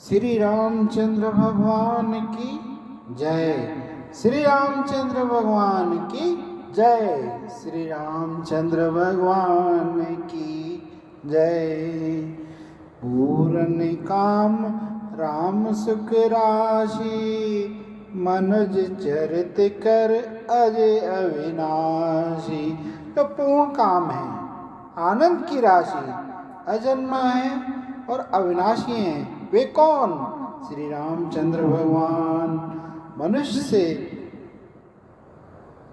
श्री रामचंद्र भगवान की जय। श्री रामचंद्र भगवान की जय। श्री रामचंद्र भगवान की जय। पूर्ण काम राम सुख राशि, मनुज चरित कर अजय अविनाशी। तो पूर्ण काम है, आनंद की राशि, अजन्मा है और अविनाशी है। वे कौन? श्री रामचंद्र भगवान मनुष्य से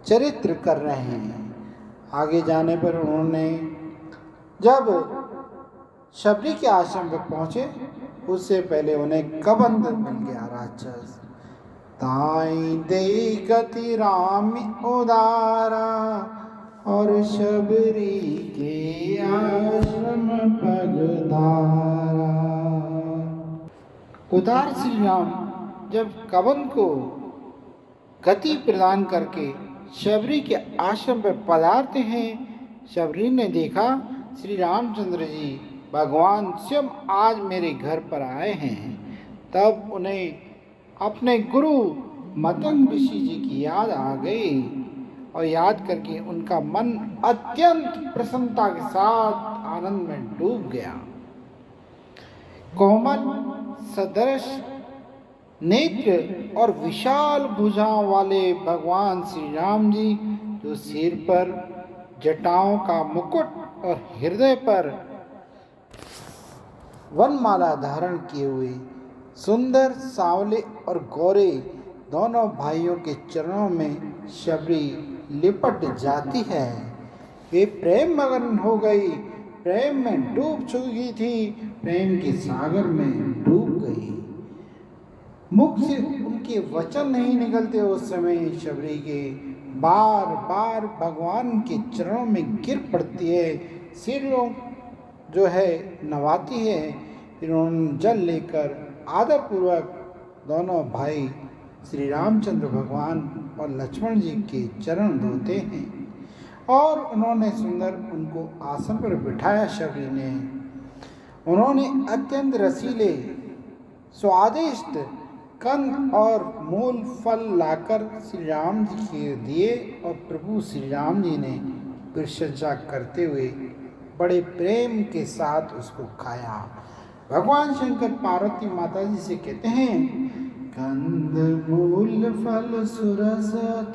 चरित्र कर रहे हैं। आगे जाने पर उन्होंने जब शबरी के आश्रम पर पहुंचे, उससे पहले उन्हें कबंध मिल गया राक्षस। ताई दे गति राम उदारा, और शबरी के आश्रम पगधारा। उदार श्री राम जब कबंध को गति प्रदान करके शबरी के आश्रम पर पधारते हैं, शबरी ने देखा श्री रामचंद्र जी भगवान स्वयं आज मेरे घर पर आए हैं। तब उन्हें अपने गुरु मतंग ऋषि जी की याद आ गई और याद करके उनका मन अत्यंत प्रसन्नता के साथ आनंद में डूब गया। कोमल सदृश नेत्र और विशाल भुजाओं वाले भगवान श्री राम जी, जो सिर पर जटाओं का मुकुट और हृदय पर वनमाला धारण किए हुए सुंदर, सांवले और गोरे दोनों भाइयों के चरणों में शबरी लिपट जाती है। वे प्रेम मगन हो गई, प्रेम में डूब चुकी थी, प्रेम के सागर में डूब गई। मुख से उनके वचन नहीं निकलते। उस समय शबरी के बार बार भगवान के चरणों में गिर पड़ती है, सिरों जो है नवाती है। फिर उन्होंने जल लेकर आदरपूर्वक दोनों भाई श्री रामचंद्र भगवान और लक्ष्मण जी के चरण धोते हैं और उन्होंने सुंदर उनको आसन पर बिठाया। शबरी ने उन्होंने अत्यंत रसीले, स्वादिष्ट कंद और मूल फल लाकर श्री राम जी के दिए और प्रभु श्री राम जी ने परिचर्या करते हुए बड़े प्रेम के साथ उसको खाया। भगवान शंकर पार्वती माता जी से कहते हैं, कंद मूल फल सुरसत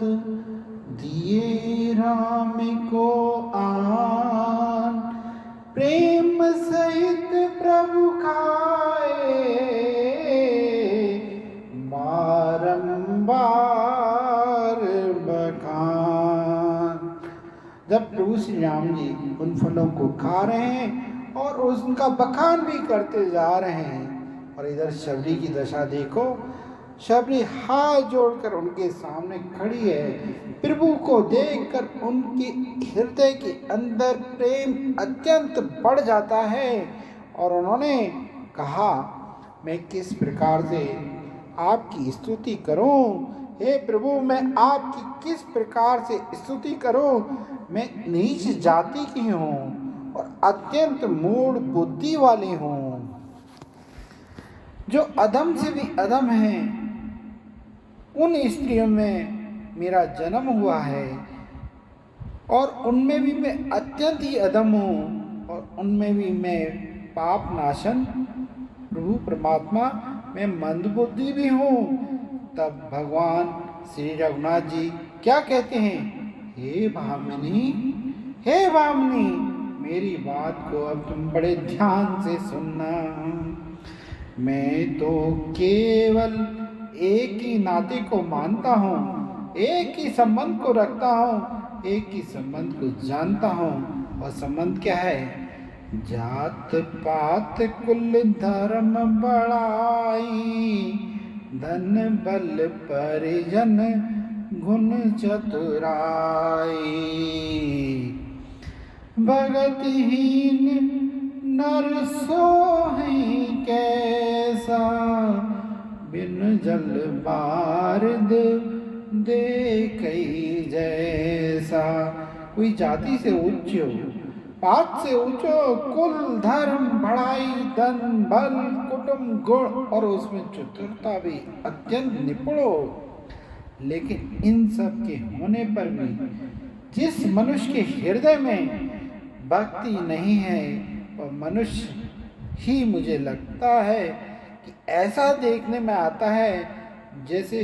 दिए राम को आन, प्रेम सहित प्रभु खाए बारंबार बखान। जब प्रभु श्री राम जी उन फलों को खा रहे हैं और उनका बखान भी करते जा रहे हैं, और इधर शबरी की दशा देखो। शबरी हाथ जोड़कर उनके सामने खड़ी है। प्रभु को देखकर उनके हृदय के अंदर प्रेम अत्यंत बढ़ जाता है और उन्होंने कहा, मैं किस प्रकार से आपकी स्तुति करूं? हे प्रभु, मैं आपकी किस प्रकार से स्तुति करूं? मैं नीच जाति की हूँ और अत्यंत मूढ़ बुद्धि वाली हूँ। जो अधम से भी अधम है, उन स्त्रियों में मेरा जन्म हुआ है और उनमें भी मैं अत्यंत ही अधम हूँ और उनमें भी मैं पाप नाशन प्रभु परमात्मा, मैं मंदबुद्धि भी हूँ। तब भगवान श्री रघुनाथ जी क्या कहते हैं, हे भामिनी, हे भामिनी, मेरी बात को अब तुम बड़े ध्यान से सुनना। मैं तो केवल एक ही नाते को मानता हूँ, एक ही संबंध को रखता हूँ, एक ही संबंध को जानता हूँ। और संबंध क्या है? जात पात कुल धर्म बड़ाई, धन बल परिजन गुण चतुराई। भगतहीन नर सोहि कैसा, बिन जल बारद देखई जैसा। कोई जाति से उच्च हो, पात से ऊंचो, कुल धर्म बढ़ाई, धन बल कुट कुटुंब गुण और उसमें चतुरता भी अत्यंत निपुण हो। लेकिन इन सब के होने पर भी जिस मनुष्य के हृदय में भक्ति नहीं है वह मनुष्य ही मुझे लगता है कि ऐसा देखने में आता है जैसे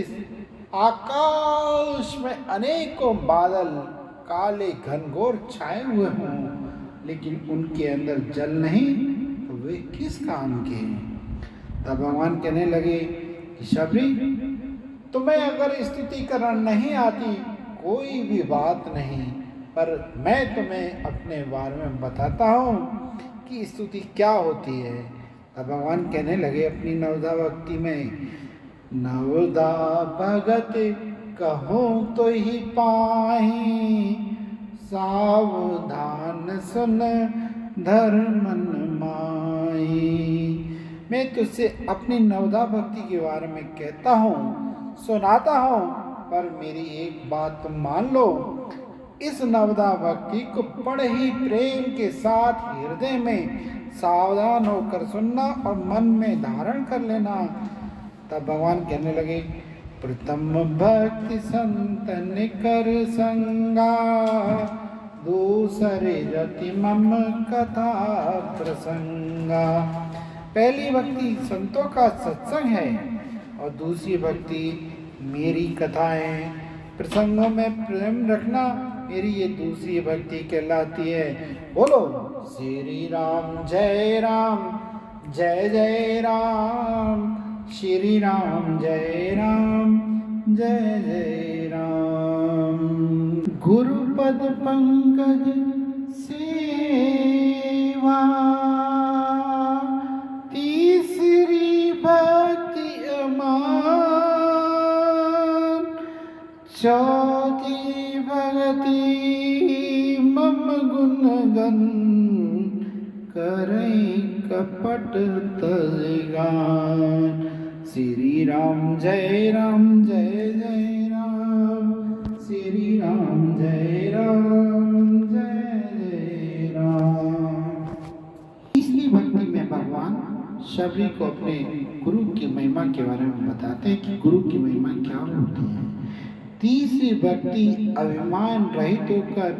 आकाश में अनेकों बादल काले घनघोर छाए हुए हों, लेकिन उनके अंदर जल नहीं तो वे किस काम के हैं। तब भगवान कहने लगे कि शबरी, तुम्हें अगर स्तुति करना नहीं आती कोई भी बात नहीं, पर मैं तुम्हें अपने बारे में बताता हूँ कि स्तुति क्या होती है। तब भगवान कहने लगे अपनी नवदा भक्ति में, नवदा भगत कहूँ तो ही पाही, सावधान सुन धर्मन माही। मैं तुझसे अपनी नवदा भक्ति के बारे में कहता हूँ, सुनाता हूँ, पर मेरी एक बात तुम मान लो। इस नवदा भक्ति को बड़े ही प्रेम के साथ हृदय में सावधान होकर सुनना और मन में धारण कर लेना। तब भगवान कहने लगे, प्रथम भक्ति संतन कर संगा, दूसरे रति मम कथा प्रसंगा। पहली भक्ति संतों का सत्संग है और दूसरी भक्ति मेरी कथाएं प्रसंगों में प्रेम रखना मेरी ये दूसरी भक्ति कहलाती है। बोलो श्री राम जय राम, श्री राम जय जय राम। गुरुपद पंकज सेवा, तीसरी भक्ति अमान, चौथी भक्ति मम गुणगन, करें कपट तजगान। श्री राम जय राम, श्री राम जय राम। तीसरी भक्ति में भगवान शबरी को अपने गुरु की महिमा के बारे में बताते हैं कि गुरु की महिमा क्या होती है। तीसरी भक्ति अभिमान रहित होकर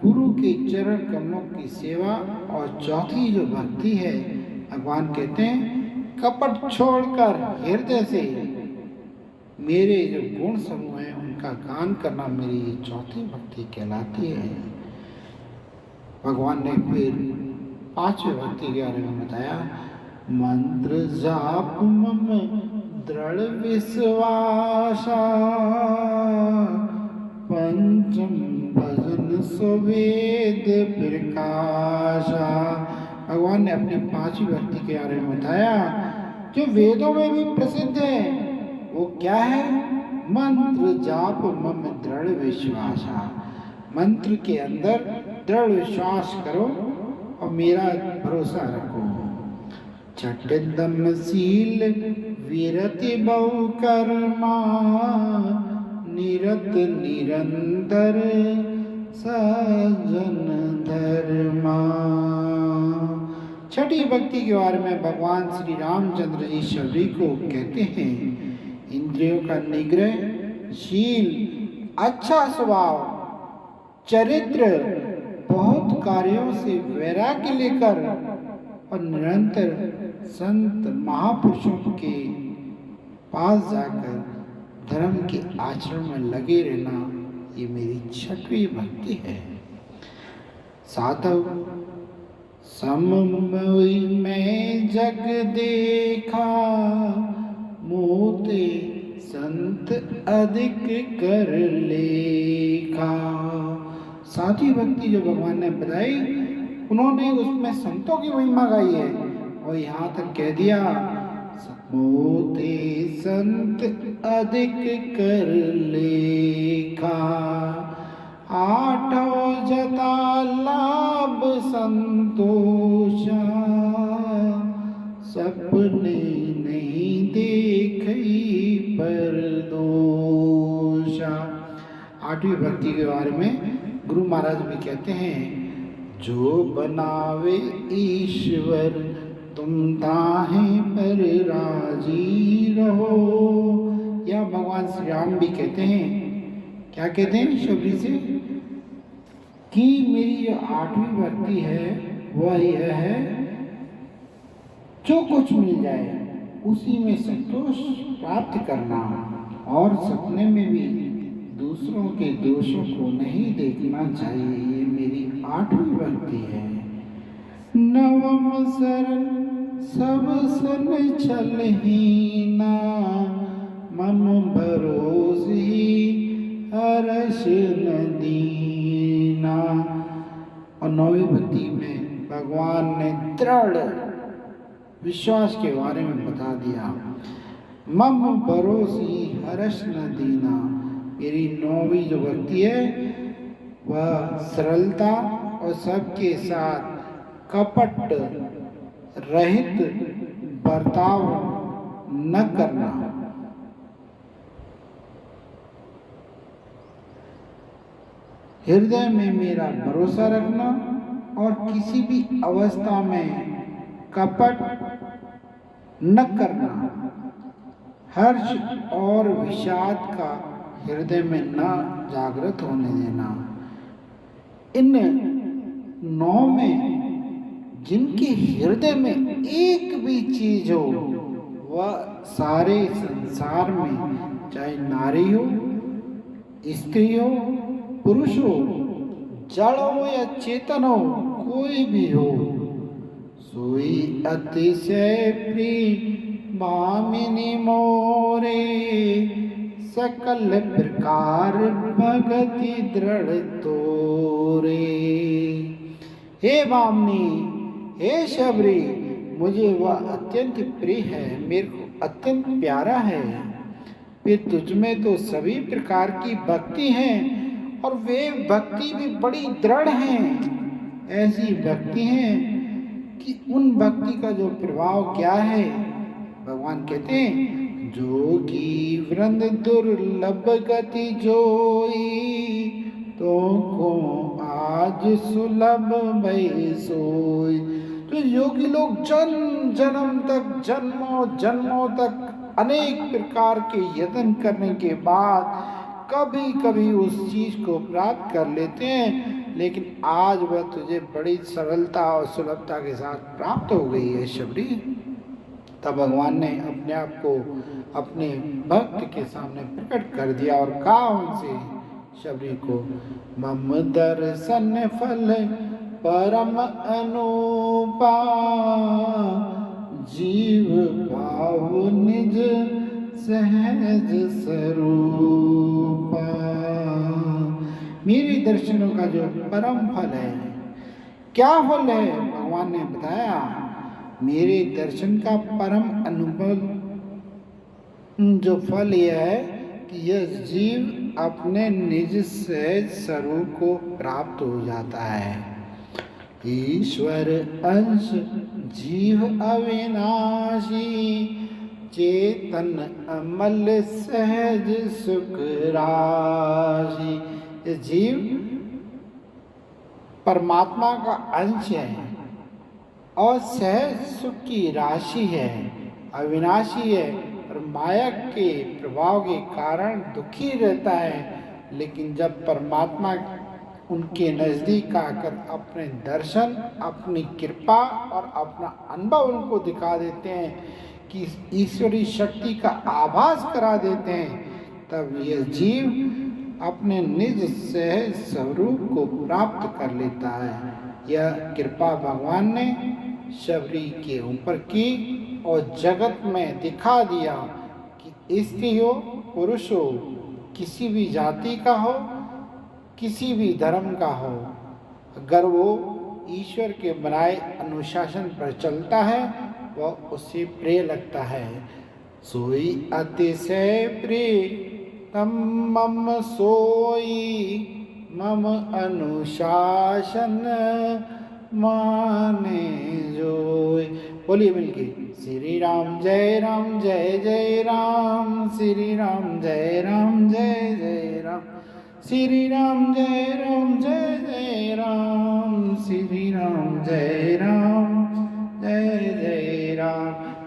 गुरु के चरण कमलों की सेवा, और चौथी जो भक्ति है भगवान कहते हैं कपट छोड़कर हृदय से मेरे जो गुण समूह हैं उनका गान करना मेरी ये चौथी भक्ति कहलाती है। भगवान ने फिर पांचवी भक्ति के बारे में बताया, मंत्र जाप मम दृढ़ विश्वासा, पंचम भजन सुवेद प्रकाशा। भगवान ने अपनी पांचवी भक्ति के बारे में बताया जो वेदों में भी प्रसिद्ध है। वो क्या है? मंत्र जाप मम दृढ़ विश्वासा। मंत्र के अंदर दृढ़ विश्वास करो और मेरा भरोसा रखो। छठदम शील विरति बहु कर्मा, निरत निरंतर सजन धर्मा। छठी भक्ति के बारे में भगवान श्री रामचंद्र जी शबरी को कहते हैं, इंद्रियों का निग्रह, शील, अच्छा स्वभाव, चरित्र, बहुत कार्यों से वैराग्य लेकर और निरंतर संत महापुरुषों के पास जाकर धर्म के आचरण में लगे रहना, ये मेरी छठवीं भक्ति है। साधव सममोहि में जग देखा, मोते संत अधिक कर लेखा। सातवीं भक्ति जो भगवान ने बताई उन्होंने उसमें संतों की महिमा गाई है और यहाँ तक कह दिया, मोते संत अधिक कर लेखा, आठों जता लाभ संतोषा, सपने नहीं देखी पर दोषा। आठवीं भक्ति के बारे में गुरु महाराज भी कहते हैं, जो बनावे ईश्वर तुम ताहे पर राजी रहो। या भगवान श्री राम भी कहते हैं, क्या कहते हैं शबरी से, कि मेरी जो 8वीं भक्ति है वह यह है, जो कुछ मिल जाए उसी में संतोष प्राप्त करना, और सपने में भी दूसरों के दोषों को नहीं देखना चाहिए। ये मेरी 8वीं भक्ति है। नवम शरण सब सन छलहीना, मम भरोसी हर्ष न दीना। और 9वीं भक्ति में भगवान ने दृढ़ विश्वास के बारे में बता दिया। मम भरोसी हर्ष न दीना। मेरी 9वीं जो भक्ति है वह सरलता और सबके साथ कपट रहित बर्ताव न करना। हृदय में मेरा भरोसा रखना और किसी भी अवस्था में कपट न करना। हर्ष और विषाद का हृदय में न जागृत होने देना। इन 9 में जिनके हृदय में एक भी चीज हो, वह सारे संसार में, चाहे नारी हो, स्त्री हो, पुरुष हो, जड़ हो या चेतन हो, कोई भी हो, सोई अतिशय प्रिय भामिनी मोरे, सकल प्रकार भगति दृढ़ तोरे। हे भामिनी, हे शबरी, मुझे वह अत्यंत प्रिय है, मेरे को अत्यंत प्यारा है। फिर तुझमें तो सभी प्रकार की भक्ति है, और वे भक्ति भी बड़ी दृढ़ हैं। ऐसी भक्ति है कि उन भक्ति का जो प्रभाव क्या है, भगवान कहते हैं, जोगी वृंद दुर्लभ गति जोई, तो को आज सुलभ भई सोई। तो योगी लोग जन्म तक, जन्मों तक अनेक प्रकार के यत्न करने के बाद कभी कभी उस चीज को प्राप्त कर लेते हैं, लेकिन आज वह तुझे बड़ी सरलता और सुलभता के साथ प्राप्त हो गई है शबरी। तब भगवान ने अपने आप को अपने भक्त के सामने प्रकट कर दिया और कहा उनसे, शबरी को, मम दर्शन फल परम अनुपा, जीव पाव निज सहज स्वरूपा। मेरे दर्शनों का जो परम फल है, क्या फल है भगवान ने बताया। मेरे दर्शन का परम अनुभव जो फल यह है कि यह जीव अपने निज सहज स्वरूप को प्राप्त हो जाता है। ईश्वर अंश जीव अविनाशी, चेतन अमल सहज सुख राशि। ये जीव परमात्मा का अंश है और सहज सुख की राशि है, अविनाशी है, और माया के प्रभाव के कारण दुखी रहता है। लेकिन जब परमात्मा उनके नज़दीक आकर अपने दर्शन, अपनी कृपा और अपना अनुभव उनको दिखा देते हैं, कि ईश्वरी शक्ति का आभास करा देते हैं, तब यह जीव अपने निज सहज स्वरूप को प्राप्त कर लेता है। यह कृपा भगवान ने शबरी के ऊपर की और जगत में दिखा दिया कि स्त्री हो, पुरुष हो, किसी भी जाति का हो, किसी भी धर्म का हो, अगर वो ईश्वर के बनाए अनुशासन पर चलता है, वह उससे प्रिय लगता है। सोई अतिशय प्रिय तम मम सोई, मम अनुशासन माने जोई। बोलिए मिलके, श्री राम जय राम जय जय राम, श्री राम जय राम जय जय राम, श्री राम जय राम जय जय राम, श्री राम जय राम जय जय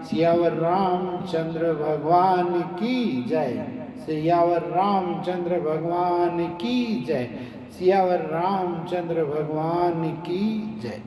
सियावर रामचंद्र भगवान की जय। सियावर रामचंद्र भगवान की जय। सियावर रामचंद्र भगवान की जय।